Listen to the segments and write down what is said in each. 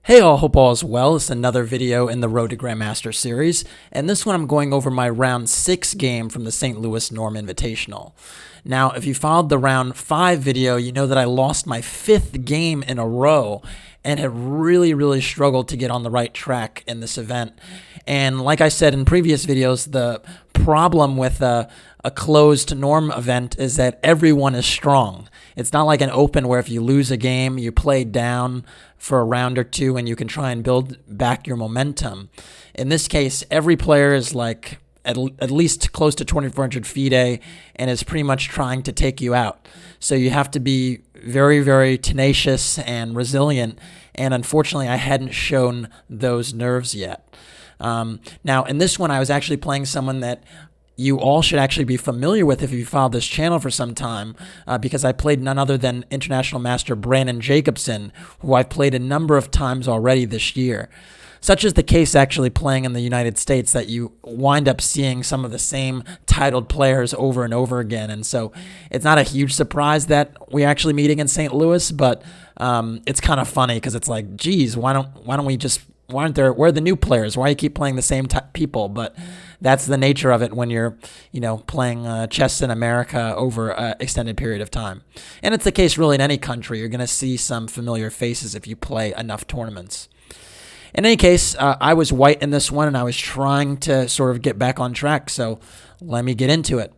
Hey all, hope all is well. It's another video in the Road to Grandmaster series, and this one I'm going over my round 6 game from the St. Louis Norm Invitational. Now, if you followed the round 5 video, you know that I lost my 5th game in a row and have really struggled to get on the right track in this event. And like I said in previous videos, the problem with a closed Norm event is that everyone is strong. It's not like an open where if you lose a game, you play down for a round or two and you can try and build back your momentum. In this case, every player is like at least close to 2,400 FIDE and is pretty much trying to take you out. So you have to be very tenacious and resilient. And unfortunately, I hadn't shown those nerves yet. Now, in this one, I was actually playing someone that you all should actually be familiar with if you followed this channel for some time, because I played none other than International Master Jacobson, who I've played a number of times already this year. Such is the case actually playing in the United States that you wind up seeing some of the same titled players over and over again. And so it's not a huge surprise that we're actually meeting in St. Louis, but it's kind of funny because it's like, geez, why aren't where are the new players? Why do you keep playing the same people? But that's the nature of it when you're, playing chess in America over an extended period of time. And it's the case really in any country. You're going to see some familiar faces if you play enough tournaments. In any case, I was white in this one, and I was trying to sort of get back on track. So let me get into it.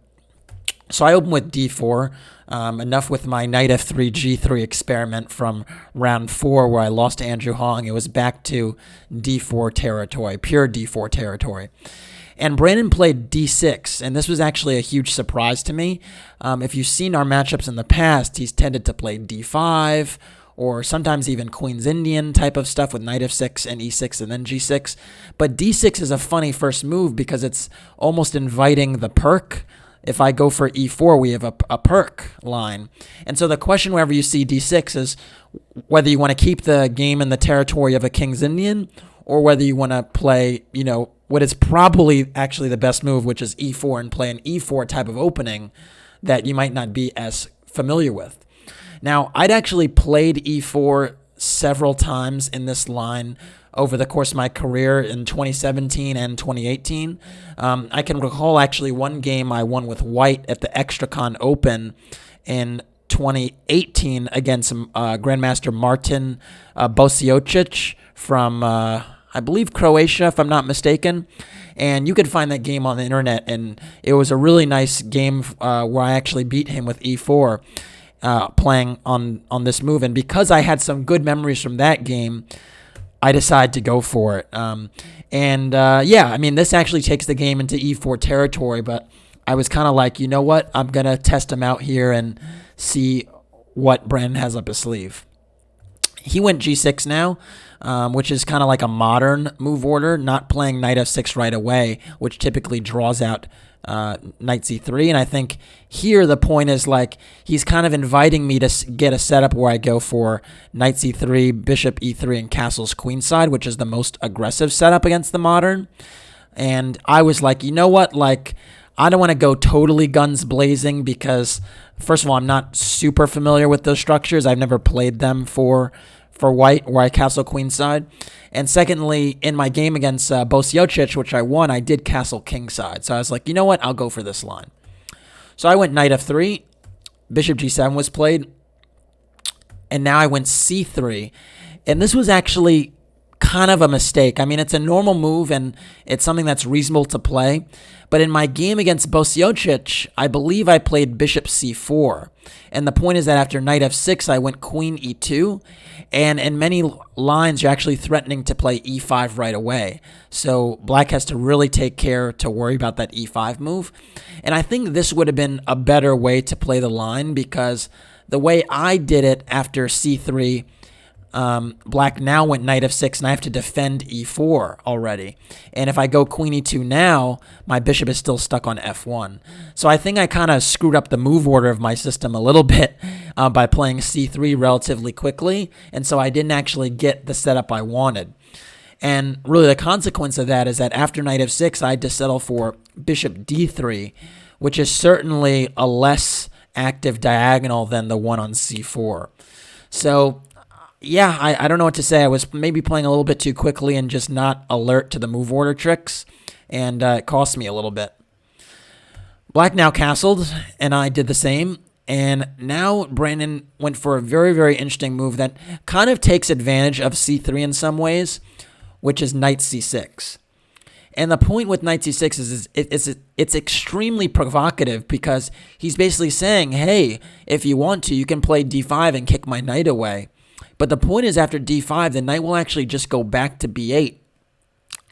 So I opened with d4. Enough with my knight f3 g3 experiment from round 4 where I lost to Andrew Hong. It was back to d4 territory, pure d4 territory. And Brandon played d6, and this was actually a huge surprise to me. If you've seen our matchups in the past, he's tended to play d5 or sometimes even Queen's Indian type of stuff with knight f6 and e6 and then g6. But d6 is a funny first move because it's almost inviting the perk. If I go for e4, we have a perk line. And so the question wherever you see d6 is whether you want to keep the game in the territory of a King's Indian or whether you want to play, what is probably actually the best move, which is e4, and play an e4 type of opening that you might not be as familiar with. Now, I'd actually played e4 several times in this line over the course of my career in 2017 and 2018. I can recall actually one game I won with white at the Extracon Open in 2018 against Grandmaster Martin Bosiocic from, I believe, Croatia, if I'm not mistaken. And you could find that game on the internet, and it was a really nice game where I actually beat him with e4. Playing on this move. And because I had some good memories from that game, I decided to go for it. This actually takes the game into e4 territory, but I was kind of like, you know what? I'm going to test him out here and see what Brandon has up his sleeve. He went g6 now, which is kind of like a modern move order, not playing knight f6 right away, which typically draws out knight c3. And I think here the point is like he's kind of inviting me to get a setup where I go for knight c3, bishop e3, and castles queenside, which is the most aggressive setup against the modern. And I was like, you know what, like I don't want to go totally guns blazing because first of all, I'm not super familiar with those structures. I've never played them for white, where I castle queenside. And secondly, in my game against Bosiocic, which I won, I did castle kingside. So I was like, you know what? I'll go for this line. So I went knight f3, bishop g7 was played, and now I went c3. And this was actually kind of a mistake. I mean, it's a normal move, and it's something that's reasonable to play. But in my game against Bosiocic, I believe I played bishop c4. And the point is that after knight f6, I went queen e2. And in many lines, you're actually threatening to play e5 right away. So black has to really take care to worry about that e5 move. And I think this would have been a better way to play the line because the way I did it after c3, black now went knight f6, and I have to defend e4 already. And if I go queen e2 now, my bishop is still stuck on f1. So I think I kind of screwed up the move order of my system a little bit by playing c3 relatively quickly, and so I didn't actually get the setup I wanted. And really the consequence of that is that after knight f6, I had to settle for bishop d3, which is certainly a less active diagonal than the one on c4. So Yeah, I don't know what to say. I was maybe playing a little bit too quickly and just not alert to the move order tricks, and it cost me a little bit. Black now castled, and I did the same. And now Brandon went for a very, very interesting move that kind of takes advantage of c3 in some ways, which is knight c6. And the point with knight c6 is it's extremely provocative because he's basically saying, hey, if you want to, you can play d5 and kick my knight away. But the point is after d5, the knight will actually just go back to b8.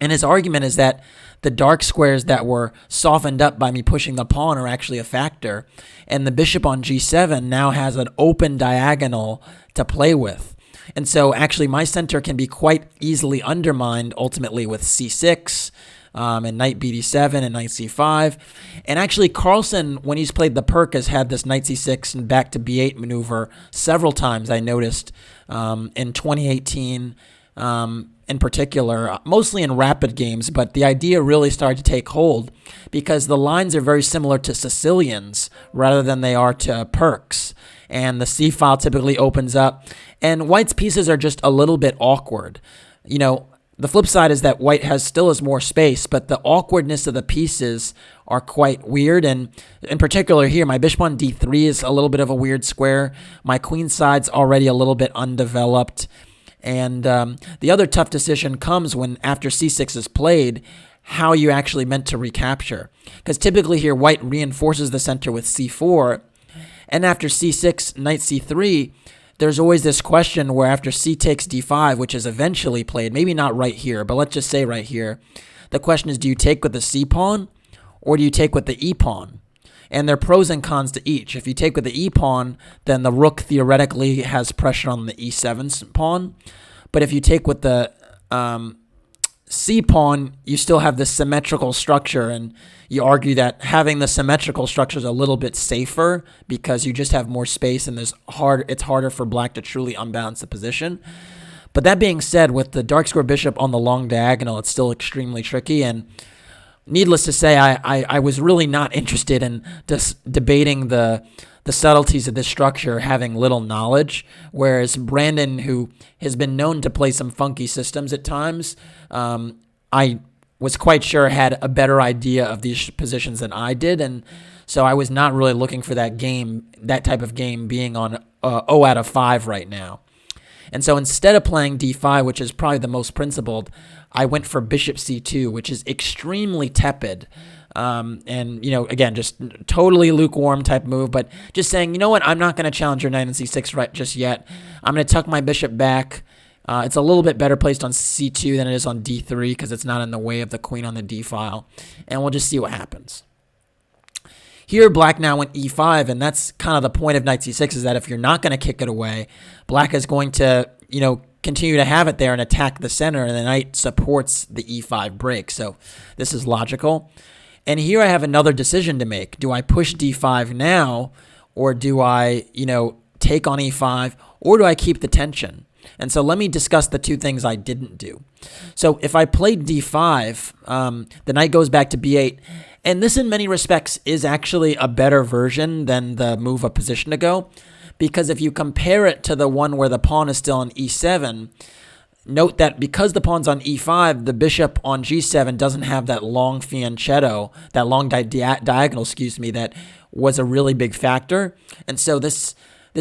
And his argument is that the dark squares that were softened up by me pushing the pawn are actually a factor. And the bishop on g7 now has an open diagonal to play with. And so actually my center can be quite easily undermined ultimately with c6 and knight bd7 and knight c5. And actually Carlsen, when he's played the Perk, has had this knight c6 and back to b8 maneuver several times, I noticed, in 2018 in particular, mostly in rapid games, but the idea really started to take hold because the lines are very similar to Sicilians rather than they are to Perks. And the C file typically opens up, and White's pieces are just a little bit awkward. You know, the flip side is that White still has more space, but the awkwardness of the pieces are quite weird. And in particular here, my bishop on d3 is a little bit of a weird square. My queen side's already a little bit undeveloped. And the other tough decision comes when after c6 is played, how you actually meant to recapture. Because typically here, White reinforces the center with c4. And after c6, knight c3, there's always this question where after c takes d5, which is eventually played, maybe not right here, but let's just say right here, the question is, do you take with the c pawn or do you take with the e pawn? And there are pros and cons to each. If you take with the e pawn, then the rook theoretically has pressure on the e7 pawn. But if you take with the c pawn, you still have this symmetrical structure, and you argue that having the symmetrical structure is a little bit safer because you just have more space and it's harder for black to truly unbalance the position. But that being said, with the dark square bishop on the long diagonal, it's still extremely tricky. And needless to say, I was really not interested in just debating the subtleties of this structure, having little knowledge, whereas Brandon, who has been known to play some funky systems at times, I was quite sure had a better idea of these positions than I did, and so I was not really looking for that type of game being on 0 out of 5 right now. And so instead of playing d5, which is probably the most principled, I went for bishop c2, which is extremely tepid. And, you know, again, just totally lukewarm type move, but just saying, you know what, I'm not going to challenge your knight on c6 right just yet. I'm going to tuck my bishop back. It's a little bit better placed on c2 than it is on d3 because it's not in the way of the queen on the d file. And we'll just see what happens. Here, black now went e5, and that's kind of the point of knight c6, is that if you're not going to kick it away, black is going to, you know, continue to have it there and attack the center, and the knight supports the e5 break. So this is logical. And here I have another decision to make. Do I push d5 now, or do I, you know, take on e5, or do I keep the tension? And so let me discuss the two things I didn't do. So if I played d5, the knight goes back to b8, and this in many respects is actually a better version than the move a position ago, because if you compare it to the one where the pawn is still on e7, note that because the pawn's on e5, the bishop on g7 doesn't have that long fianchetto, that long diagonal, that was a really big factor. And so this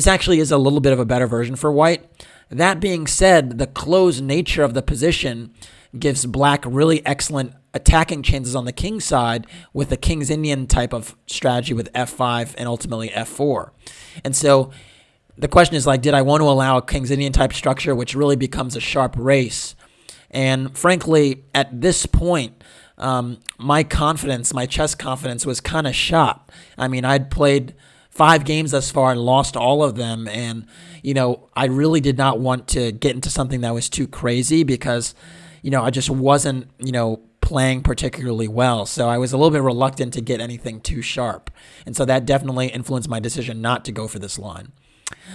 actually is a little bit of a better version for white. That being said, the closed nature of the position gives black really excellent attacking chances on the king side with the King's Indian type of strategy with f5 and ultimately f4. And so the question is, like, did I want to allow a King's Indian type structure, which really becomes a sharp race? And frankly, at this point, my chess confidence was kind of shot. I mean, I'd played 5 games thus far and lost all of them. And, you know, I really did not want to get into something that was too crazy because, you know, I just wasn't, you know, playing particularly well. So I was a little bit reluctant to get anything too sharp. And so that definitely influenced my decision not to go for this line.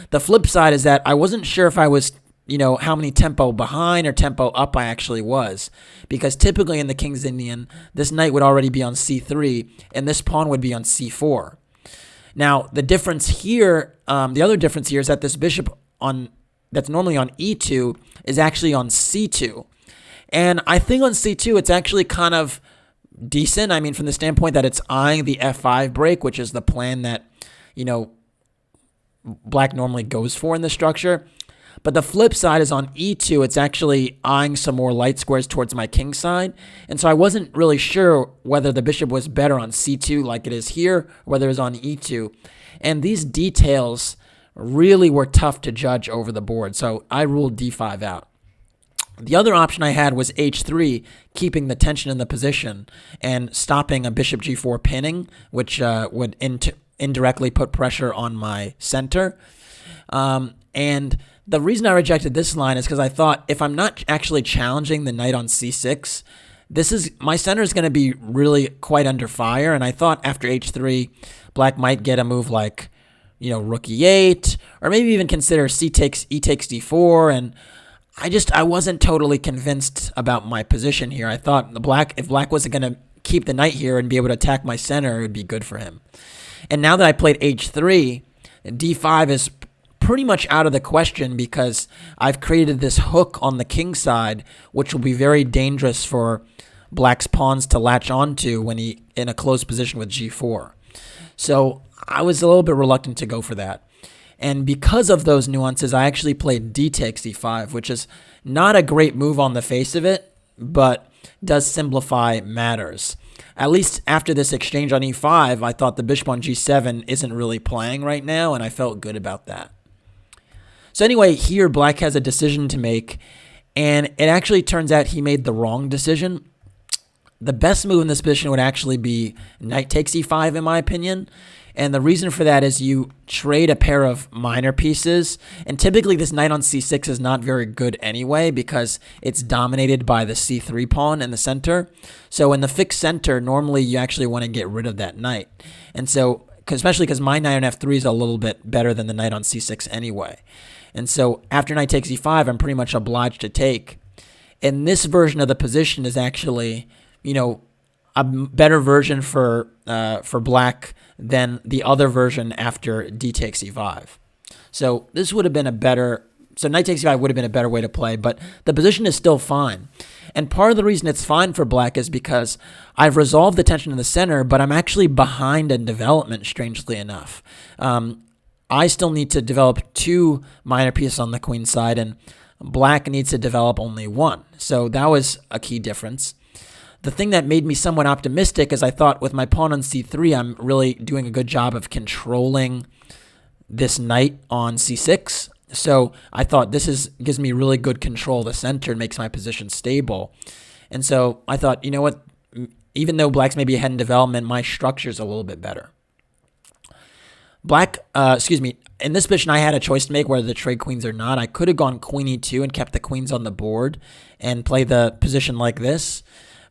The flip side is that I wasn't sure if I was, you know, how many tempo behind or tempo up I actually was. Because typically in the King's Indian, this knight would already be on c3 and this pawn would be on c4. Now, the difference here, the other difference here is that this bishop on that's normally on e2 is actually on c2. And I think on c2 it's actually kind of decent. I mean, from the standpoint that it's eyeing the f5 break, which is the plan that, black normally goes for in the structure. But the flip side is on e2, it's actually eyeing some more light squares towards my king side. And so I wasn't really sure whether the bishop was better on c2 like it is here, or whether it was on e2. And these details really were tough to judge over the board, so I ruled d5 out. The other option I had was h3, keeping the tension in the position and stopping a bishop g4 pinning, which would indirectly put pressure on my center. And the reason I rejected this line is because I thought if I'm not actually challenging the knight on c6, my center is going to be really quite under fire. And I thought after h3, black might get a move like, rook e8, or maybe even consider e takes d4. And I wasn't totally convinced about my position here. I thought if black wasn't going to keep the knight here and be able to attack my center, it would be good for him. And now that I played h3, d5 is pretty much out of the question because I've created this hook on the king side, which will be very dangerous for black's pawns to latch onto when he in a close position with g4. So I was a little bit reluctant to go for that. And because of those nuances, I actually played d takes e5, which is not a great move on the face of it, but does simplify matters. At least after this exchange on e5, I thought the bishop on g7 isn't really playing right now, and I felt good about that. So anyway, here black has a decision to make, and it actually turns out he made the wrong decision. The best move in this position would actually be knight takes e5, in my opinion. And the reason for that is you trade a pair of minor pieces. And typically this knight on c6 is not very good anyway because it's dominated by the c3 pawn in the center. So in the fixed center, normally you actually want to get rid of that knight. And so, especially because my knight on f3 is a little bit better than the knight on c6 anyway. And so after knight takes e5, I'm pretty much obliged to take. And this version of the position is actually, a better version for black than the other version after d takes e5. So this would have been knight takes e5 would have been a better way to play, but the position is still fine. And part of the reason it's fine for black is because I've resolved the tension in the center, but I'm actually behind in development, strangely enough. I still need to develop 2 minor pieces on the queen side, and black needs to develop only 1. So that was a key difference. The thing that made me somewhat optimistic is I thought with my pawn on c3, I'm really doing a good job of controlling this knight on c6. So I thought gives me really good control of the center and makes my position stable. And so I thought, you know what, even though black's maybe ahead in development, my structure's a little bit better. In this position, I had a choice to make whether to trade queens or not. I could have gone queen e2 and kept the queens on the board and play the position like this.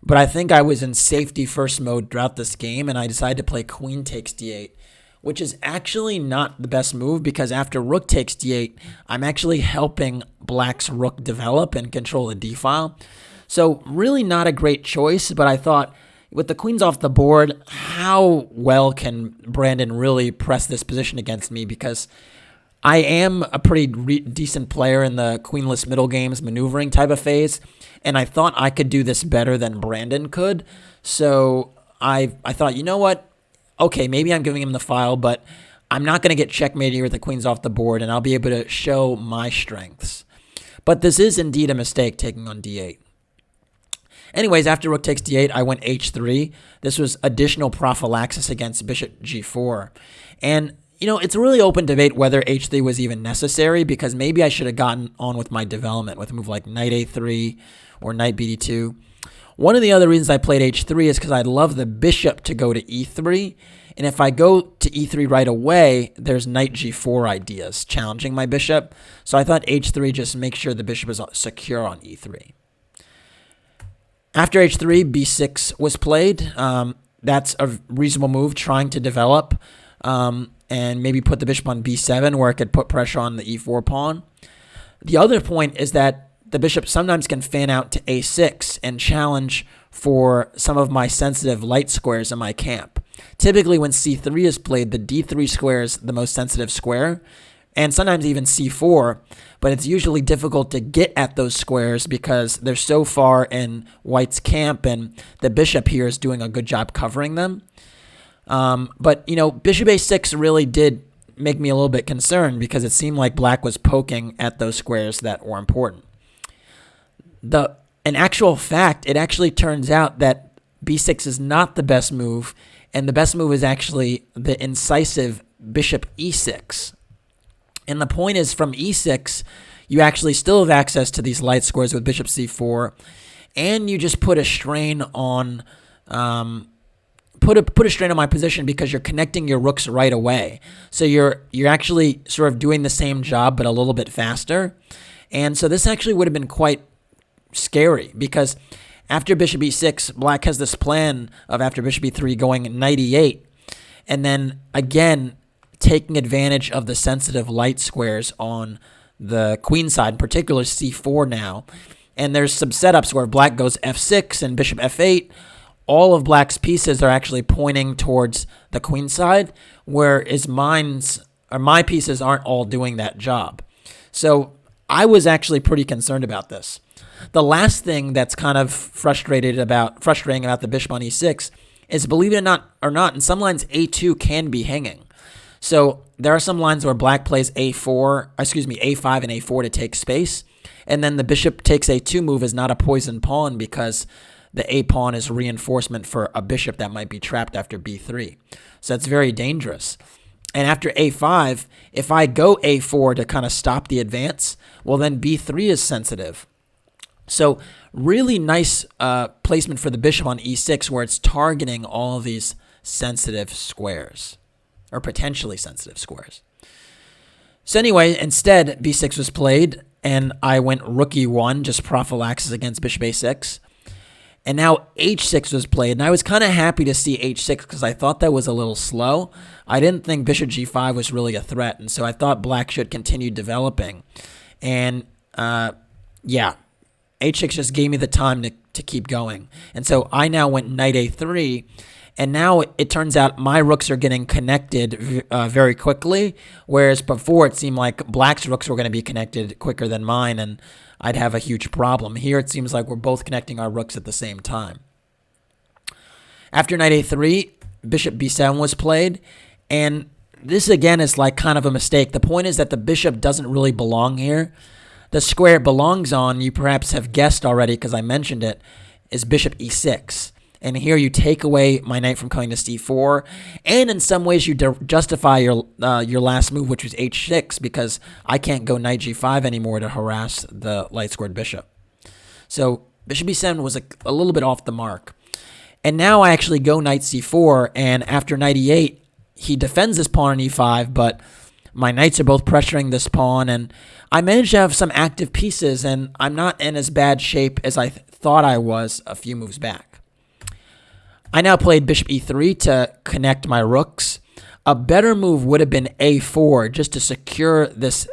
But I think I was in safety first mode throughout this game, and I decided to play queen takes d8, which is actually not the best move because after rook takes d8, I'm actually helping black's rook develop and control the d-file. So really not a great choice, but I thought with the queens off the board, how well can Brandon really press this position against me? Because I am a pretty decent player in the queenless middle games maneuvering type of phase, and I thought I could do this better than Brandon could. So I thought, you know what? Okay, maybe I'm giving him the file, but I'm not going to get checkmated here with the queens off the board, and I'll be able to show my strengths. But this is indeed a mistake, taking on d8. Anyways, after rook takes d8, I went h3. This was additional prophylaxis against bishop g4. And it's a really open debate whether h3 was even necessary because maybe I should have gotten on with my development with a move like knight a3 or knight bd2. One of the other reasons I played h3 is because I'd love the bishop to go to e3. And if I go to e3 right away, there's knight g4 ideas challenging my bishop. So I thought h3 just makes sure the bishop is secure on e3. After h3, b6 was played. That's a reasonable move, trying to develop and maybe put the bishop on b7 where it could put pressure on the e4 pawn. The other point is that the bishop sometimes can fan out to a6 and challenge for some of my sensitive light squares in my camp. Typically when c3 is played, the d3 square is the most sensitive square and sometimes even c4, but it's usually difficult to get at those squares because they're so far in white's camp, and the bishop here is doing a good job covering them. But, bishop a6 really did make me a little bit concerned because it seemed like black was poking at those squares that were important. In actual fact, it actually turns out that b6 is not the best move, and the best move is actually the incisive bishop e6. And the point is, from e6, you actually still have access to these light squares with bishop c4, and you just put a strain on put a strain on my position because you're connecting your rooks right away. So you're actually sort of doing the same job but a little bit faster. And so this actually would have been quite scary because after bishop e6, black has this plan of after bishop e3 going knight e8, and then again taking advantage of the sensitive light squares on the queen side, in particular c4 now. And there's some setups where black goes f6 and bishop f8. All of black's pieces are actually pointing towards the queen side, whereas my pieces aren't all doing that job. So I was actually pretty concerned about this. The last thing that's kind of frustrating about the bishop on e6 is, believe it or not, in some lines a2 can be hanging. So there are some lines where black plays a5 and a4 to take space, and then the bishop takes a2 move is not a poisoned pawn because the a pawn is reinforcement for a bishop that might be trapped after b3. So that's very dangerous. And after a5, if I go a4 to kind of stop the advance, well, then b3 is sensitive. So really nice placement for the bishop on e6 where it's targeting all of these sensitive squares, or potentially sensitive squares. So anyway, instead, b6 was played, and I went rook e1, just prophylaxis against bishop a6. And now h6 was played, and I was kind of happy to see h6 because I thought that was a little slow. I didn't think bishop g5 was really a threat, and so I thought black should continue developing. And yeah, h6 just gave me the time to keep going. And so I now went knight a3, and now it turns out my rooks are getting connected very quickly, whereas before it seemed like black's rooks were going to be connected quicker than mine, and I'd have a huge problem. Here it seems like we're both connecting our rooks at the same time. After knight a3, bishop b7 was played, and this again is like kind of a mistake. The point is that the bishop doesn't really belong here. The square it belongs on, you perhaps have guessed already because I mentioned it, is bishop e6. And here you take away my knight from coming to c4, and in some ways you justify your last move, which was h6, because I can't go knight g5 anymore to harass the light-squared bishop. So bishop e7 was a little bit off the mark. And now I actually go knight c4, and after knight e8, he defends this pawn on e5, but my knights are both pressuring this pawn, and I managed to have some active pieces, and I'm not in as bad shape as I thought I was a few moves back. I now played bishop e3 to connect my rooks. A better move would have been a4 just to secure this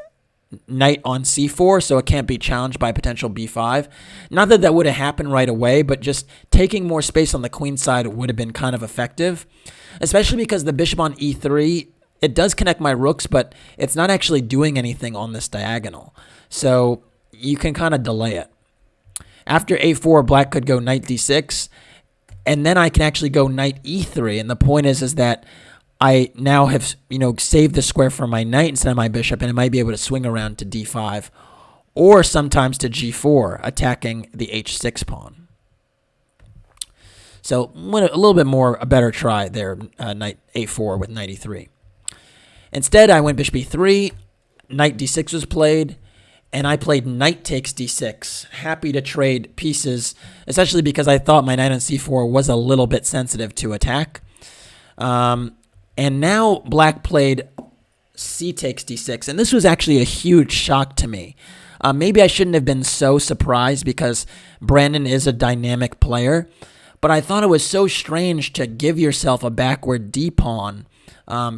knight on c4 so it can't be challenged by potential b5. Not that that would have happened right away, but just taking more space on the queen side would have been kind of effective, especially because the bishop on e3, it does connect my rooks, but it's not actually doing anything on this diagonal. So you can kind of delay it. After a4, black could go knight d6, and then I can actually go knight e3. And the point is that I now have, saved the square for my knight instead of my bishop, and I might be able to swing around to d5 or sometimes to g4, attacking the h6 pawn. So a little bit more, a better try there, knight a4 with knight e3. Instead, I went bishop e3, knight d6 was played, and I played knight takes d6. Happy to trade pieces, especially because I thought my knight on c4 was a little bit sensitive to attack. And now black played c takes d6, and this was actually a huge shock to me. Maybe I shouldn't have been so surprised because Brandon is a dynamic player, but I thought it was so strange to give yourself a backward d-pawn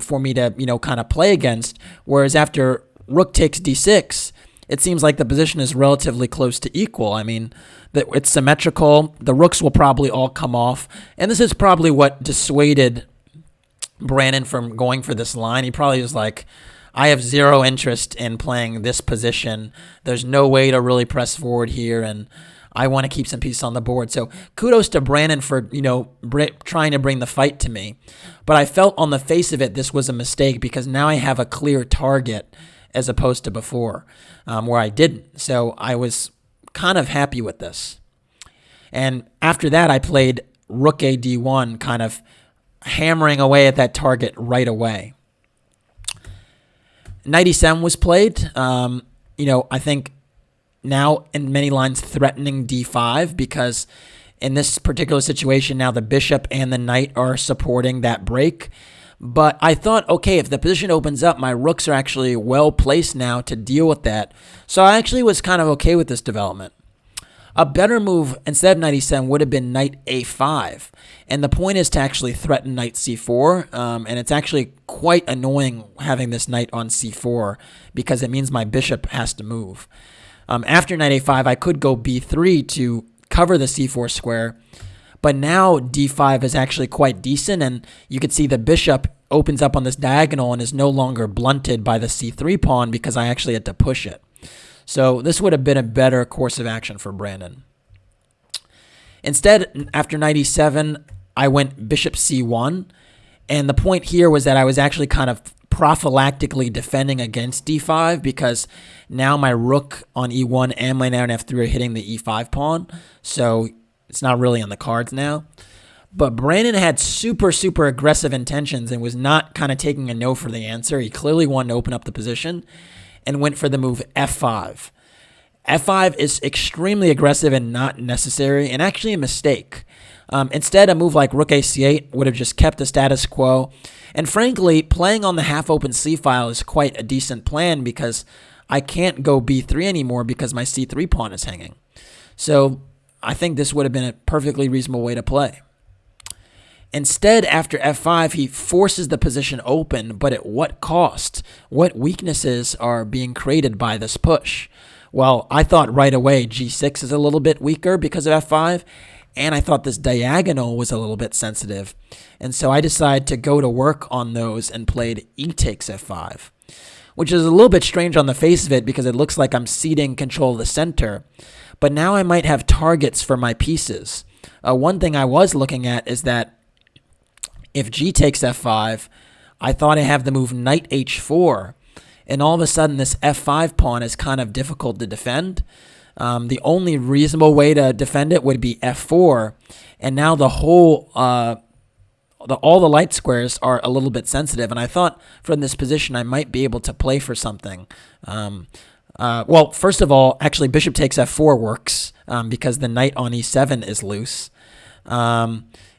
for me to, kind of play against, whereas after rook takes d6, it seems like the position is relatively close to equal. I mean, it's symmetrical. The rooks will probably all come off. And this is probably what dissuaded Brandon from going for this line. He probably was like, I have zero interest in playing this position. There's no way to really press forward here, and I want to keep some pieces on the board. So kudos to Brandon for, trying to bring the fight to me. But I felt on the face of it this was a mistake because now I have a clear target as opposed to before, where I didn't. So I was kind of happy with this. And after that, I played Rook A D1, kind of hammering away at that target right away. Knight E7 was played. I think now in many lines threatening D5 because in this particular situation now the bishop and the knight are supporting that break. But I thought, okay, if the position opens up, my rooks are actually well placed now to deal with that. So I actually was kind of okay with this development. A better move instead of knight e7 would have been knight a5. And the point is to actually threaten knight c4. And it's actually quite annoying having this knight on c4 because it means my bishop has to move. After knight a5, I could go b3 to cover the c4 square. But now d5 is actually quite decent, and you can see the bishop opens up on this diagonal and is no longer blunted by the c3 pawn because I actually had to push it. So this would have been a better course of action for Brandon. Instead, after knight e7, I went bishop c1, and the point here was that I was actually kind of prophylactically defending against d5 because now my rook on e1 and my knight on f3 are hitting the e5 pawn, so it's not really on the cards now. But Brandon had super aggressive intentions and was not kind of taking a no for the answer. He clearly wanted to open up the position and went for the move f5. f5 is extremely aggressive and not necessary, and actually a mistake. Instead, a move like rook a c8 would have just kept the status quo. And frankly, playing on the half-open c-file is quite a decent plan because I can't go b3 anymore because my c3 pawn is hanging. So I think this would have been a perfectly reasonable way to play. Instead, after f5, he forces the position open, but at what cost? What weaknesses are being created by this push? Well, I thought right away g6 is a little bit weaker because of f5, and I thought this diagonal was a little bit sensitive. And so I decided to go to work on those and played e takes f5, which is a little bit strange on the face of it because it looks like I'm ceding control of the center. But now I might have targets for my pieces. One thing I was looking at is that if g takes f5, I thought I have the move knight h4, and all of a sudden this f5 pawn is kind of difficult to defend. The only reasonable way to defend it would be f4, and now the whole all the light squares are a little bit sensitive, and I thought from this position I might be able to play for something. Well, first of all, actually bishop takes f4 works because the knight on e7 is loose.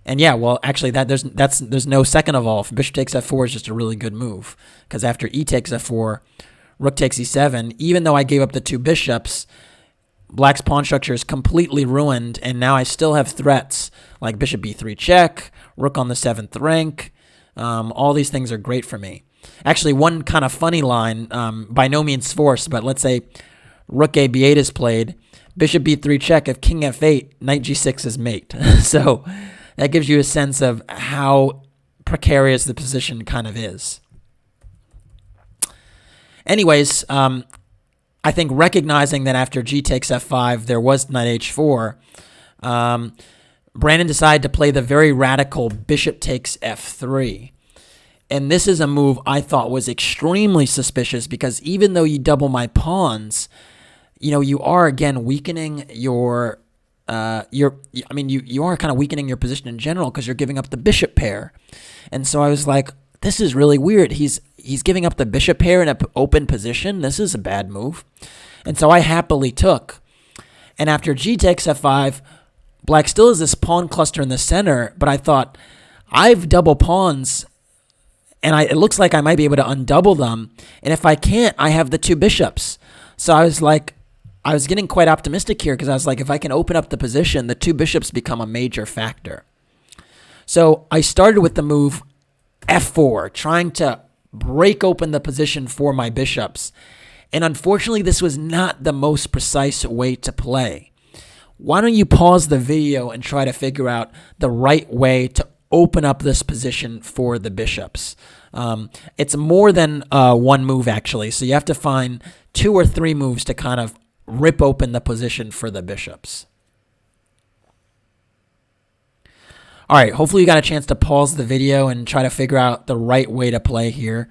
And yeah, well, actually there's no second of all. If bishop takes f4 is just a really good move because after e takes f4, rook takes e7. Even though I gave up the two bishops, black's pawn structure is completely ruined, and now I still have threats like bishop b3 check, rook on the 7th rank. All these things are great for me. Actually, one kind of funny line, by no means forced, but let's say rook a b8 is played, bishop b3 check, if king f8, knight g6 is mate. So that gives you a sense of how precarious the position kind of is. Anyways, I think recognizing that after g takes f5, there was knight h4, Brandon decided to play the very radical bishop takes f3. And this is a move I thought was extremely suspicious because even though you double my pawns, you are again weakening you are kind of weakening your position in general because you're giving up the bishop pair. And so I was like, this is really weird. He's giving up the bishop pair in an open position. This is a bad move. And so I happily took. And after g takes f5, black still has this pawn cluster in the center, but I thought, I've double pawns, and it looks like I might be able to undouble them. And if I can't, I have the two bishops. So I was getting quite optimistic here because I was like, if I can open up the position, the two bishops become a major factor. So I started with the move f4, trying to break open the position for my bishops. And unfortunately, this was not the most precise way to play. Why don't you pause the video and try to figure out the right way to open up this position for the bishops. It's more than one move, actually. So you have to find 2 or 3 moves to kind of rip open the position for the bishops. All right, hopefully you got a chance to pause the video and try to figure out the right way to play here.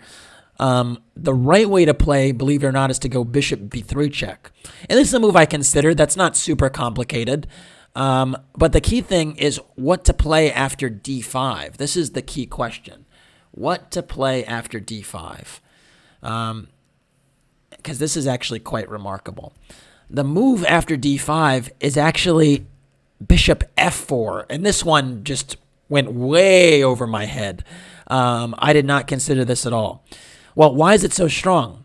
The right way to play, believe it or not, is to go bishop b3 check. And this is a move I considered. That's not super complicated. But the key thing is what to play after d5. This is the key question. What to play after d5. Because this is actually quite remarkable. The move after d5 is actually bishop f4. And this one just went way over my head. I did not consider this at all. Well, why is it so strong?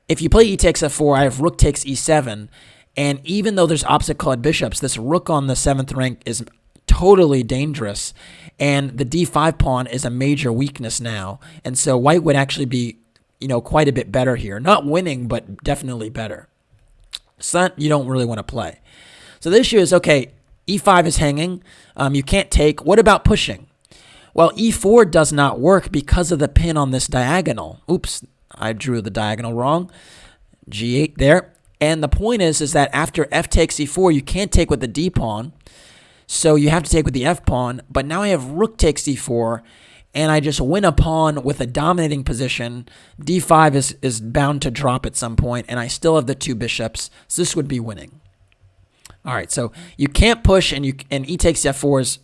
If you play e takes f4, I have rook takes e7. And even though there's opposite colored bishops, this rook on the 7th rank is totally dangerous. And the d5 pawn is a major weakness now. And so white would actually be, quite a bit better here. Not winning, but definitely better. So that you don't really want to play. So the issue is, okay, e5 is hanging. You can't take. What about pushing? Well, e4 does not work because of the pin on this diagonal. Oops, I drew the diagonal wrong. g8 there. And the point is that after f takes e4, you can't take with the d pawn. So you have to take with the f pawn. But now I have rook takes e4, and I just win a pawn with a dominating position. d5 is bound to drop at some point, and I still have the 2 bishops. So this would be winning. All right, so you can't push, and e takes f4 is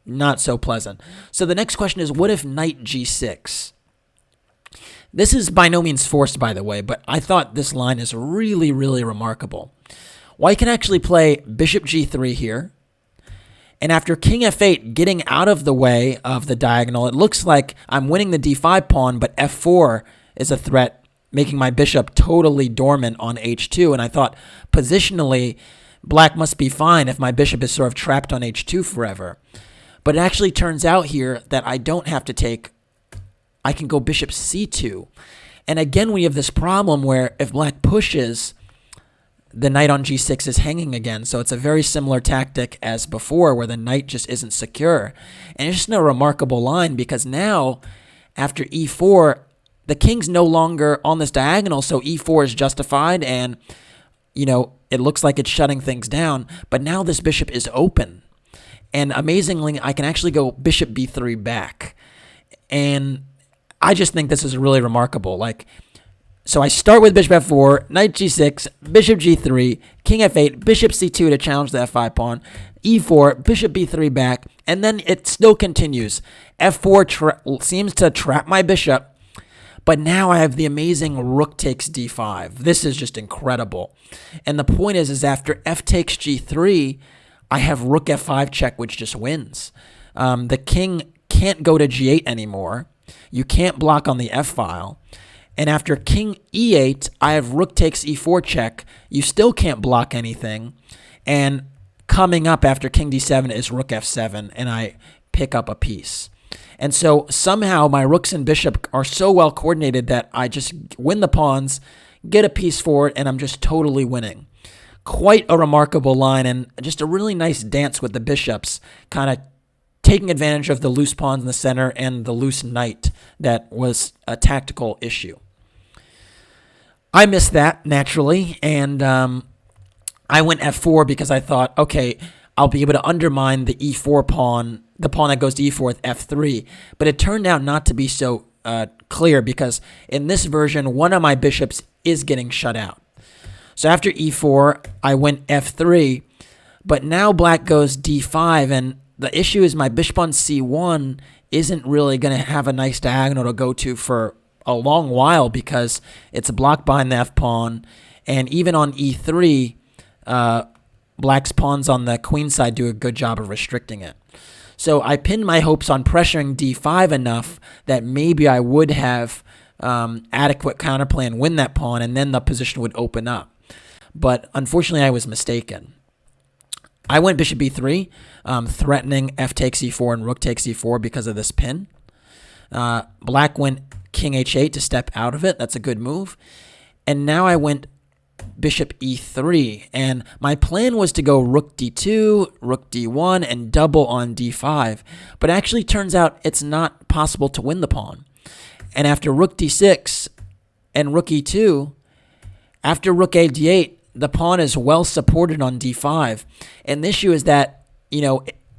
not so pleasant. So the next question is, what if knight g6? This is by no means forced, by the way, but I thought this line is really, really remarkable. White can actually play bishop g3 here. And after king f8, getting out of the way of the diagonal, it looks like I'm winning the d5 pawn, but f4 is a threat, making my bishop totally dormant on h2. And I thought, positionally, black must be fine if my bishop is sort of trapped on h2 forever. But it actually turns out here that I don't have to take. I can go bishop c2. And again, we have this problem where if black pushes, the knight on g6 is hanging again. So it's a very similar tactic as before where the knight just isn't secure. And it's just a remarkable line because now, after e4, the king's no longer on this diagonal, so e4 is justified and, it looks like it's shutting things down. But now this bishop is open. And amazingly, I can actually go bishop b3 back. And I just think this is really remarkable. So I start with bishop f4, knight g6, bishop g3, king f8, bishop c2 to challenge the f5 pawn, e4, bishop b3 back, and then it still continues. f4 seems to trap my bishop, but now I have the amazing rook takes d5. This is just incredible. And the point is after f takes g3, I have rook f5 check, which just wins. The king can't go to g8 anymore. You can't block on the f-file. And after king e8, I have rook takes e4 check. You still can't block anything. And coming up after king d7 is rook f7, and I pick up a piece. And so somehow my rooks and bishop are so well coordinated that I just win the pawns, get a piece for it, and I'm just totally winning. Quite a remarkable line and just a really nice dance with the bishops, kind of taking advantage of the loose pawns in the center and the loose knight that was a tactical issue. I missed that, naturally, and I went f4 because I thought, okay, I'll be able to undermine the e4 pawn, the pawn that goes to e4 with f3. But it turned out not to be so clear because in this version, one of my bishops is getting shut out. So after e4, I went f3, but now black goes d5, and the issue is my bishop on c1 isn't really going to have a nice diagonal to go to for a long while because it's blocked behind the f-pawn, and even on e3, black's pawns on the queen side do a good job of restricting it. So I pinned my hopes on pressuring d5 enough that maybe I would have adequate counterplay and win that pawn, and then the position would open up. But unfortunately, I was mistaken. I went bishop b3, threatening f takes e4 and rook takes e4 because of this pin. Black went king h8 to step out of it. That's a good move. And now I went bishop e3, and my plan was to go rook d2, rook d1, and double on d5, but actually turns out it's not possible to win the pawn. And after rook d6 and rook e2, after rook a d8, the pawn is well supported on d5, and the issue is that,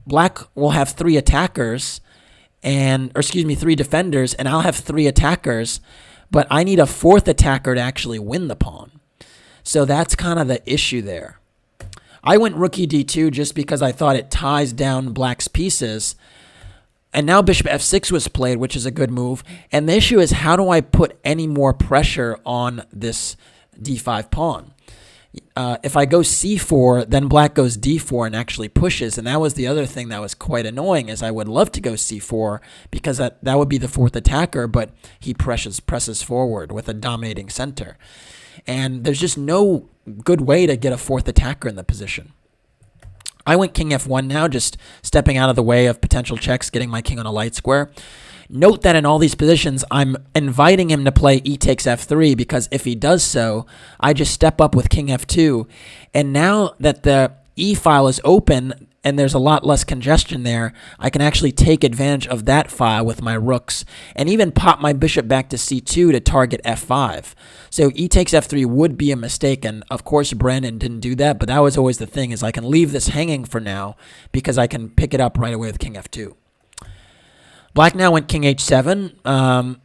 black will have three attackers, three defenders, and I'll have three attackers, but I need a fourth attacker to actually win the pawn. So that's kind of the issue there. I went rook e d2 just because I thought it ties down black's pieces. And now bishop f6 was played, which is a good move. And the issue is, how do I put any more pressure on this d5 pawn? If I go c4, then black goes d4 and actually pushes. And that was the other thing that was quite annoying, is I would love to go c4 because that would be the fourth attacker, but he presses forward with a dominating center. And there's just no good way to get a fourth attacker in the position. I went king f1 now, just stepping out of the way of potential checks, getting my king on a light square. Note that in all these positions, I'm inviting him to play e takes f3, because if he does so, I just step up with king f2. And now that the e file is open and there's a lot less congestion there, I can actually take advantage of that file with my rooks and even pop my bishop back to c2 to target f5. So e takes f3 would be a mistake, and of course Brandon didn't do that, but that was always the thing, is I can leave this hanging for now because I can pick it up right away with king f2. Black now went king h7.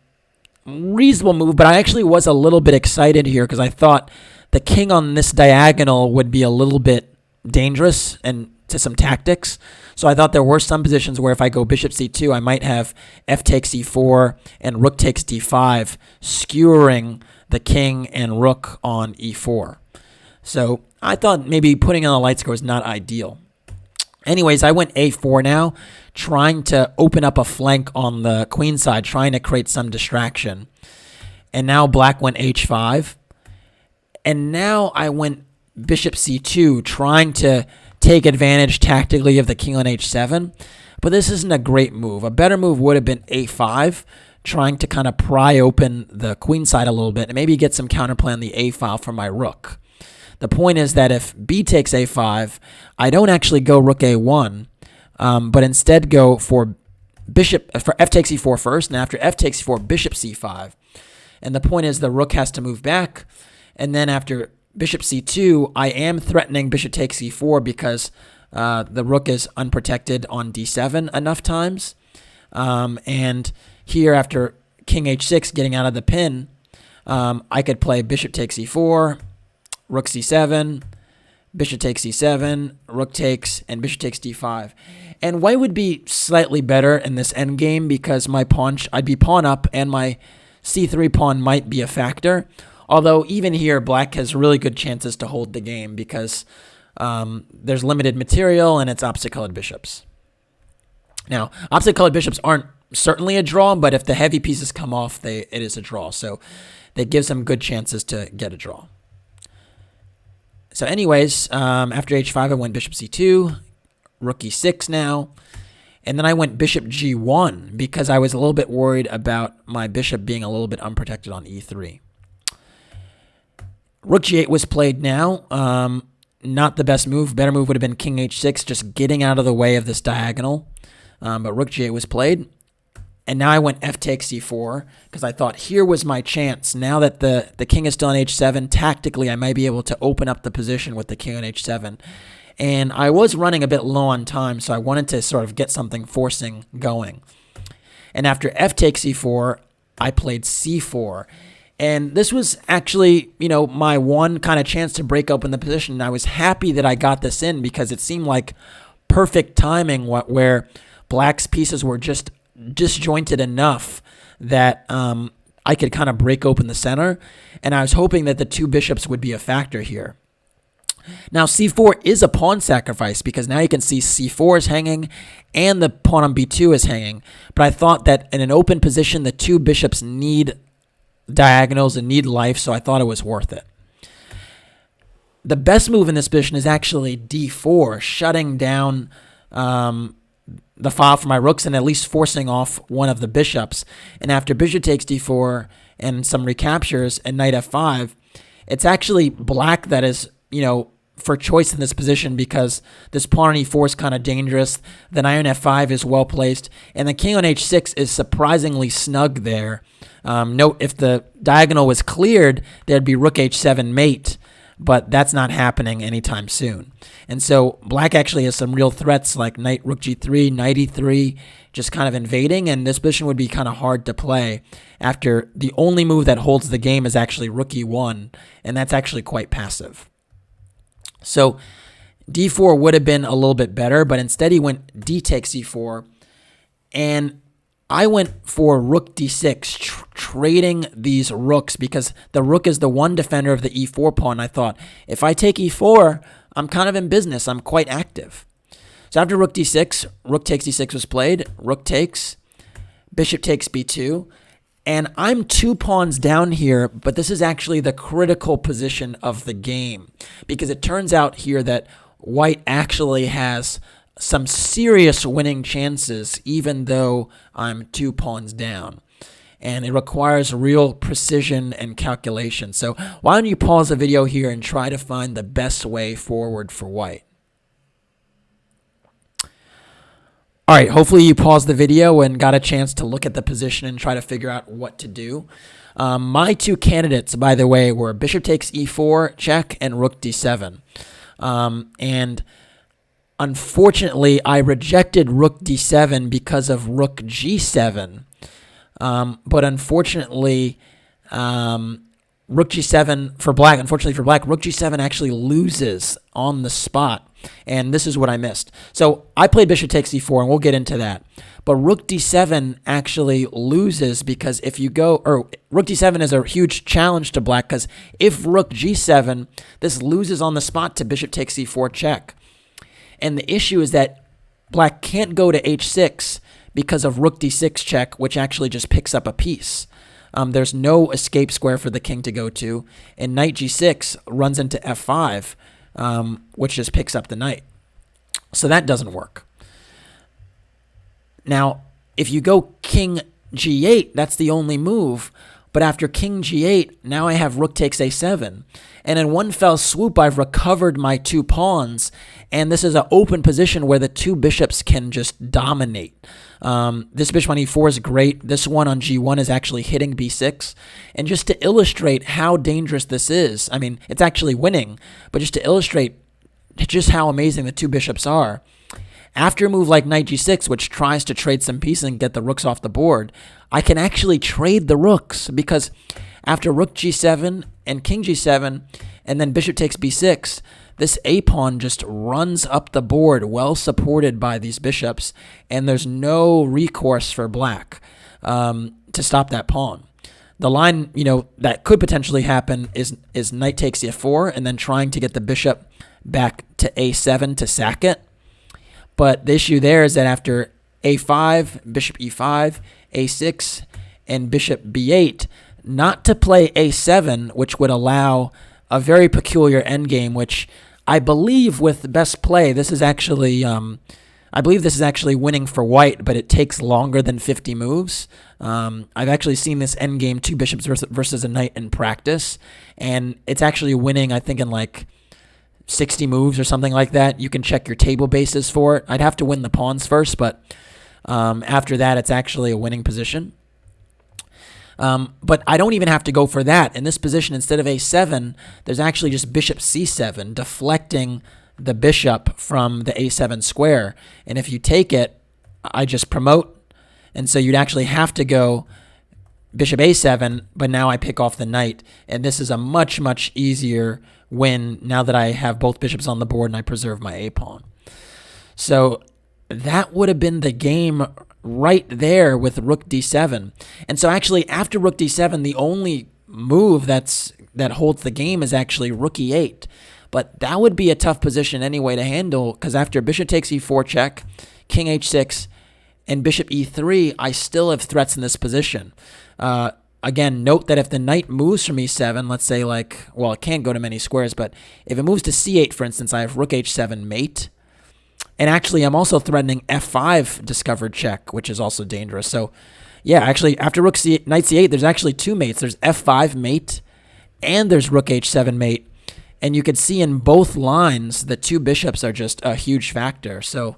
Reasonable move, but I actually was a little bit excited here because I thought the king on this diagonal would be a little bit dangerous and to some tactics. So I thought there were some positions where if I go bishop c2, I might have f takes e4 and rook takes d5, skewering the king and rook on e4. So I thought maybe putting on a light square was not ideal. Anyways, I went a4 now, trying to open up a flank on the queen side, trying to create some distraction. And now black went h5. And now I went bishop c2, trying to take advantage tactically of the king on h7. But this isn't a great move. A better move would have been a5, trying to kind of pry open the queen side a little bit and maybe get some counterplay on the a file for my rook. The point is that if b takes a5, I don't actually go rook a1, but instead go for f takes e4 first, and after f takes e4, bishop c5. And the point is the rook has to move back, and then after bishop c2, I am threatening bishop takes e4 because the rook is unprotected on d7 enough times. And here after king h6, getting out of the pin, I could play bishop takes e4, rook c7, bishop takes e7, rook takes, and bishop takes d5. And white would be slightly better in this endgame because my pawn, I'd be pawn up, and my c3 pawn might be a factor. Although even here, black has really good chances to hold the game because there's limited material and it's opposite-colored bishops. Now, opposite-colored bishops aren't certainly a draw, but if the heavy pieces come off, it is a draw. So that gives them good chances to get a draw. So anyways, after h5, I went bishop c2, rook e6 now, and then I went bishop g1 because I was a little bit worried about my bishop being a little bit unprotected on e3. Rook g8 was played now. Not the best move. Better move would have been king h6, just getting out of the way of this diagonal. But rook g8 was played. And now I went f takes c4 because I thought here was my chance. Now that the king is still on h7, tactically I might be able to open up the position with the king on h7. And I was running a bit low on time, so I wanted to sort of get something forcing going. And after f takes e4, I played c4. And this was actually, my one kind of chance to break open the position. And I was happy that I got this in because it seemed like perfect timing where black's pieces were just disjointed enough that I could kind of break open the center. And I was hoping that the two bishops would be a factor here. Now, c4 is a pawn sacrifice because now you can see c4 is hanging and the pawn on b2 is hanging. But I thought that in an open position, the two bishops need diagonals and need life, so I thought it was worth it. The best move in this position is actually d4, shutting down the file for my rooks and at least forcing off one of the bishops. And after bishop takes d4 and some recaptures and knight f5, it's actually black that is, for choice in this position because this pawn on e4 is kind of dangerous. The knight on f5 is well placed, and the king on h6 is surprisingly snug there. Note, if the diagonal was cleared, there'd be rook h7 mate, but that's not happening anytime soon. And so black actually has some real threats like knight rook g3, knight e3, just kind of invading, and this position would be kind of hard to play after the only move that holds the game is actually rook e1, and that's actually quite passive. So d4 would have been a little bit better, but instead he went d takes e4, and I went for rook d6, trading these rooks because the rook is the one defender of the e4 pawn. I thought, if I take e4, I'm kind of in business. I'm quite active. So after rook d6, rook takes d6 was played, rook takes, bishop takes b2, and I'm 2 pawns down here, but this is actually the critical position of the game because it turns out here that white actually has some serious winning chances even though I'm 2 pawns down. And it requires real precision and calculation. So why don't you pause the video here and try to find the best way forward for white. All right, hopefully you paused the video and got a chance to look at the position and try to figure out what to do. My 2 candidates, by the way, were bishop takes e4 check and rook d7. And unfortunately, I rejected rook d7 because of rook g7. But unfortunately, rook g7 for black, rook g7 actually loses on the spot. And this is what I missed. So I played bishop takes e4, and we'll get into that. But rook d7 actually loses because if you go, or rook d7 is a huge challenge to black because if rook g7, this loses on the spot to bishop takes e4 check. And the issue is that black can't go to h6 because of rook d6 check, which actually just picks up a piece. There's no escape square for the king to go to, and knight g6 runs into f5, which just picks up the knight. So that doesn't work. Now, if you go king g8, that's the only move. But after king g8, now I have rook takes a7. And in one fell swoop, I've recovered my 2 pawns. And this is an open position where the 2 bishops can just dominate. This bishop on e4 is great. This one on g1 is actually hitting b6. And just to illustrate how dangerous this is, I mean, it's actually winning, but just to illustrate just how amazing the 2 bishops are, after a move like knight g6, which tries to trade some pieces and get the rooks off the board, I can actually trade the rooks because after rook g7 and king g7 and then bishop takes b6, this a-pawn just runs up the board, well supported by these bishops, and there's no recourse for black to stop that pawn. The line, that could potentially happen is knight takes e4 and then trying to get the bishop back to a7 to sack it. But the issue there is that after a5, bishop e5, a6, and bishop b8, not to play a7, which would allow a very peculiar endgame, which I believe with best play, this is actually, I believe this is actually winning for white, but it takes longer than 50 moves. I've actually seen this endgame 2 bishops versus a knight in practice, and it's actually winning, I think, in like 60 moves or something like that. You can check your table bases for it. I'd have to win the pawns first, but after that, it's actually a winning position. But I don't even have to go for that. In this position, instead of a7, there's actually just bishop c7, deflecting the bishop from the a7 square. And if you take it, I just promote. And so you'd actually have to go bishop a7, but now I pick off the knight. And this is a much, much easier win now that I have both bishops on the board and I preserve my a-pawn. So that would have been the game right there with rook d7. And so actually after rook d7, the only move that holds the game is actually rook e8. But that would be a tough position anyway to handle because after bishop takes e4 check, king h6, and bishop e3, I still have threats in this position. Again, note that if the knight moves from e7, let's say like, well, it can't go to many squares, but if it moves to c8, for instance, I have rook h7 mate. And actually, I'm also threatening f5 discovered check, which is also dangerous. So, yeah, actually, after knight c8, there's actually 2 mates. There's f5 mate and there's rook h7 mate. And you could see in both lines, the two bishops are just a huge factor. So,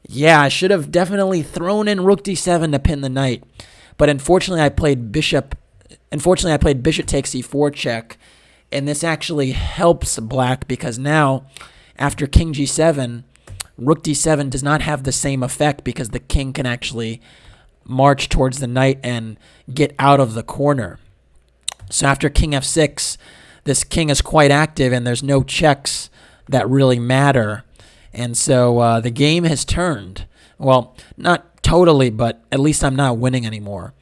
yeah, I should have definitely thrown in rook d7 to pin the knight. But unfortunately, I played bishop takes e4 check. And this actually helps black because now, after king g7, rook d7 does not have the same effect because the king can actually march towards the knight and get out of the corner. So after king f6, this king is quite active and there's no checks that really matter. And so the game has turned. Well, not totally, but at least I'm not winning anymore.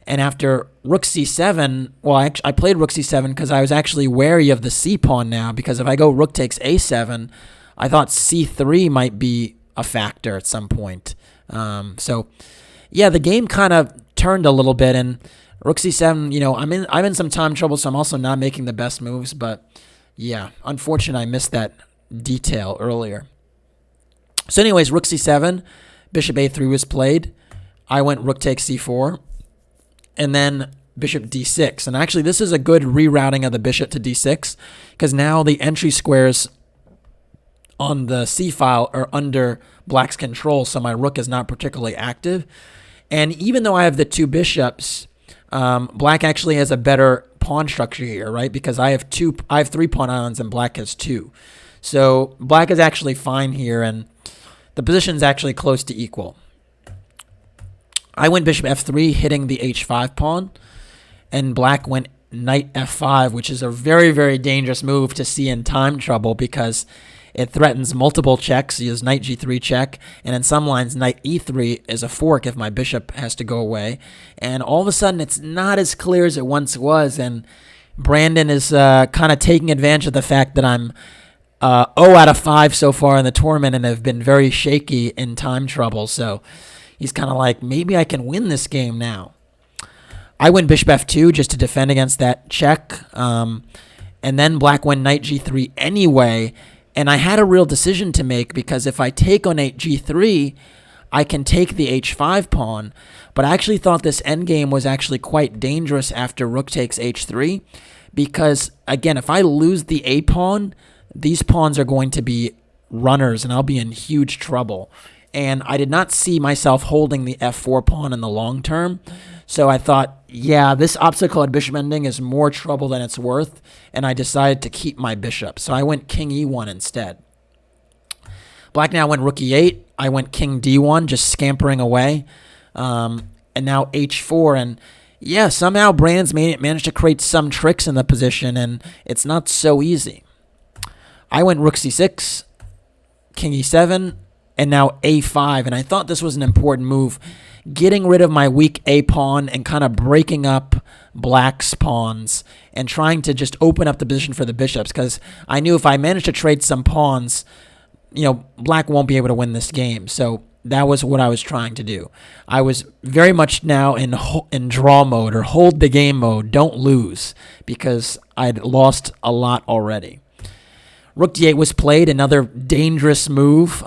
And after rook c7, well, I played rook c7 because I was actually wary of the c pawn now, because if I go rook takes a7, I thought c3 might be a factor at some point. So, yeah, the game kind of turned a little bit, and rook c7, you know, I'm in some time trouble, so I'm also not making the best moves. But yeah, unfortunately, I missed that detail earlier. So, anyways, rook c7, bishop a3 was played. I went rook takes c4, and then bishop d6. And actually, this is a good rerouting of the bishop to d6 because now the entry squares on the c file are under black's control, so my rook is not particularly active. And even though I have the two bishops, black actually has a better pawn structure here, right? Because I have 3 pawn islands and black has 2. So black is actually fine here, and the position is actually close to equal. I went bishop f3, hitting the h5 pawn, and black went knight f5, which is a very, very dangerous move to see in time trouble because it threatens multiple checks. You use knight g3 check, and in some lines, knight e3 is a fork if my bishop has to go away. And all of a sudden, it's not as clear as it once was, and Brandon is kind of taking advantage of the fact that I'm 0 out of 5 so far in the tournament and have been very shaky in time trouble. So he's kind of like, maybe I can win this game now. I went bishop f2 just to defend against that check. And then black went knight g3 anyway. And I had a real decision to make because if I take on knight g3, I can take the h5 pawn. But I actually thought this endgame was actually quite dangerous after rook takes h3. Because, again, if I lose the a pawn, these pawns are going to be runners and I'll be in huge trouble. And I did not see myself holding the f4 pawn in the long term. So I thought, yeah, this obstacle at bishop ending is more trouble than it's worth. And I decided to keep my bishop. So I went king e1 instead. Black now went rook e8. I went king d1, just scampering away. And now h4. And yeah, somehow Brandon's managed to create some tricks in the position. And it's not so easy. I went rook c6, king e7, and now a5. And I thought this was an important move, getting rid of my weak a pawn and kind of breaking up black's pawns and trying to just open up the position for the bishops, because I knew if I managed to trade some pawns, you know, black won't be able to win this game. So that was what I was trying to do. I was very much now in draw mode, or hold the game mode, don't lose, because I'd lost a lot already. Rook d8 was played, another dangerous move,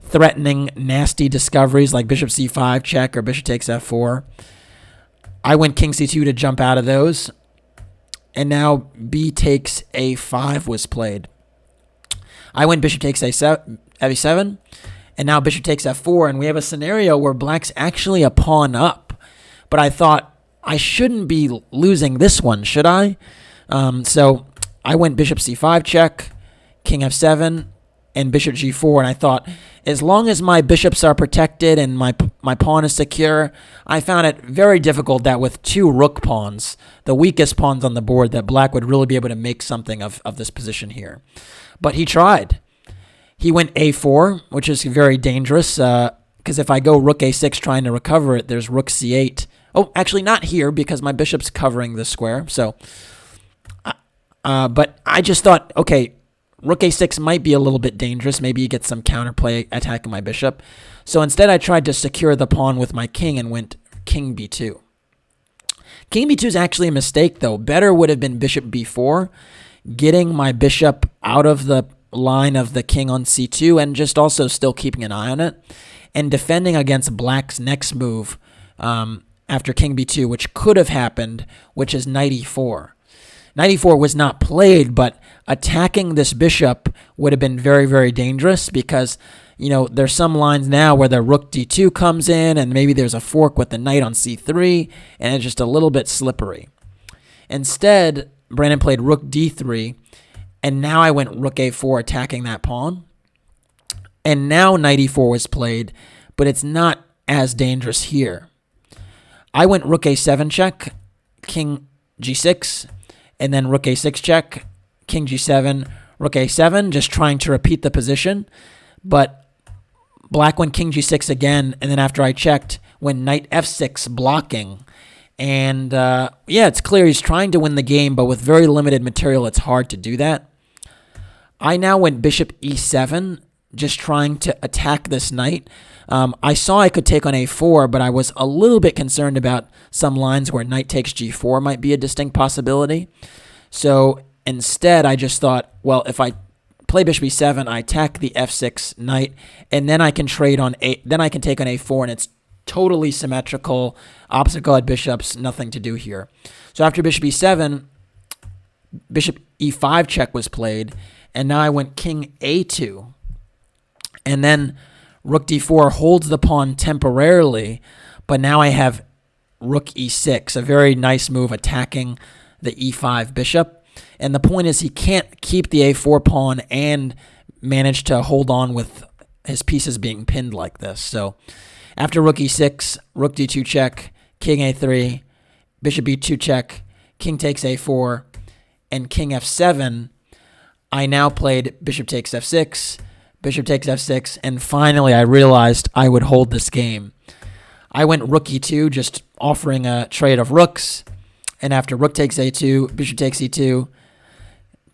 threatening nasty discoveries like bishop c5 check or bishop takes f4. I went king c2 to jump out of those. And now b takes a5 was played. I went bishop takes f7, and now bishop takes f4, and we have a scenario where black's actually a pawn up. But I thought, I shouldn't be losing this one, should I? So I went bishop c5 check, king f7, and bishop g4, and I thought, as long as my bishops are protected and my pawn is secure, I found it very difficult that with 2 rook pawns, the weakest pawns on the board, that black would really be able to make something of this position here. But he tried. He went a4, which is very dangerous, because if I go rook a6 trying to recover it, there's rook c8. Oh, actually not here, because my bishop's covering the square, so... but I just thought, okay, rook a6 might be a little bit dangerous. Maybe you get some counterplay attacking my bishop. So instead I tried to secure the pawn with my king and went king b2. King b2 is actually a mistake, though. Better would have been bishop b4, getting my bishop out of the line of the king on c2 and just also still keeping an eye on it, and defending against black's next move after king b2, which could have happened, which is knight e4. knight e4 was not played, but attacking this bishop would have been very, very dangerous because, there's some lines now where the rook d2 comes in and maybe there's a fork with the knight on c3, and it's just a little bit slippery. Instead, Brandon played rook d3, and now I went rook a4 attacking that pawn. And now knight e4 was played, but it's not as dangerous here. I went rook a7 check, king g6, and then rook a6 check, king g7, rook a7, just trying to repeat the position. But black went king g6 again, and then after I checked, went knight f6 blocking. And it's clear he's trying to win the game, but with very limited material, it's hard to do that. I now went bishop e7, just trying to attack this knight. I saw I could take on a4, but I was a little bit concerned about some lines where knight takes g4 might be a distinct possibility. So instead, I just thought, well, if I play bishop e7, I attack the f6 knight, and then I can take on a4, and it's totally symmetrical. Opposite colored bishops, nothing to do here. So after bishop e7, bishop e5 check was played, and now I went king a2. And then rook d4 holds the pawn temporarily, but now I have rook e6, a very nice move attacking the e5 bishop. And the point is he can't keep the a4 pawn and manage to hold on with his pieces being pinned like this. So after rook e6, rook d2 check, king a3, bishop e2 check, king takes a4, and king f7, I now played bishop takes f6, bishop takes f6, and finally I realized I would hold this game. I went rook e2, just offering a trade of rooks, and after rook takes a2, bishop takes e2,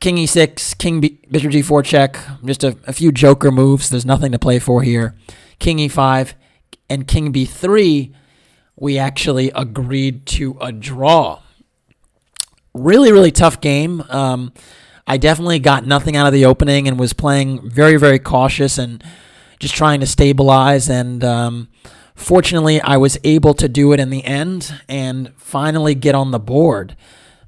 king e6, bishop g4 check, just a few joker moves. There's nothing to play for here. King e5, and king b3, we actually agreed to a draw. Really, really tough game. I definitely got nothing out of the opening and was playing very, very cautious and just trying to stabilize. And fortunately, I was able to do it in the end and finally get on the board.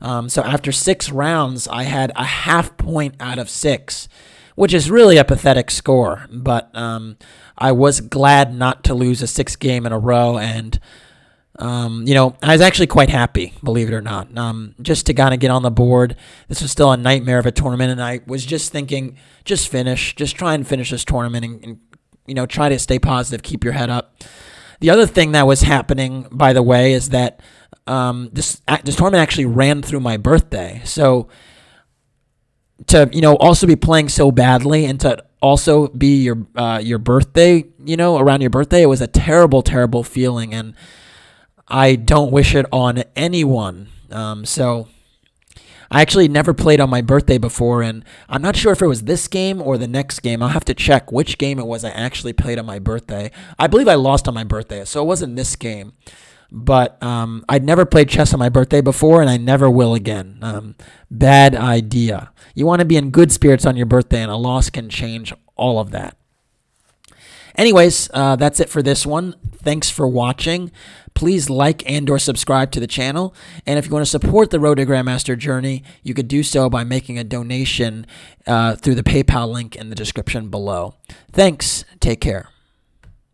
So after 6 rounds, I had a half point out of 6, which is really a pathetic score. But I was glad not to lose a 6th game in a row. And I was actually quite happy, believe it or not, just to kind of get on the board. This was still a nightmare of a tournament, and I was just thinking, just try and finish this tournament and try to stay positive, keep your head up. The other thing that was happening, by the way, is that this tournament actually ran through my birthday. So to, also be playing so badly and to also be your birthday, around your birthday, it was a terrible, terrible feeling, and I don't wish it on anyone. So I actually never played on my birthday before, and I'm not sure if it was this game or the next game. I'll have to check which game it was I actually played on my birthday. I believe I lost on my birthday, so it wasn't this game. But I'd never played chess on my birthday before, and I never will again. Bad idea. You want to be in good spirits on your birthday, and a loss can change all of that. Anyways, that's it for this one. Thanks for watching. Please like and or subscribe to the channel. And if you want to support the Road to Grandmaster journey, you could do so by making a donation through the PayPal link in the description below. Thanks. Take care.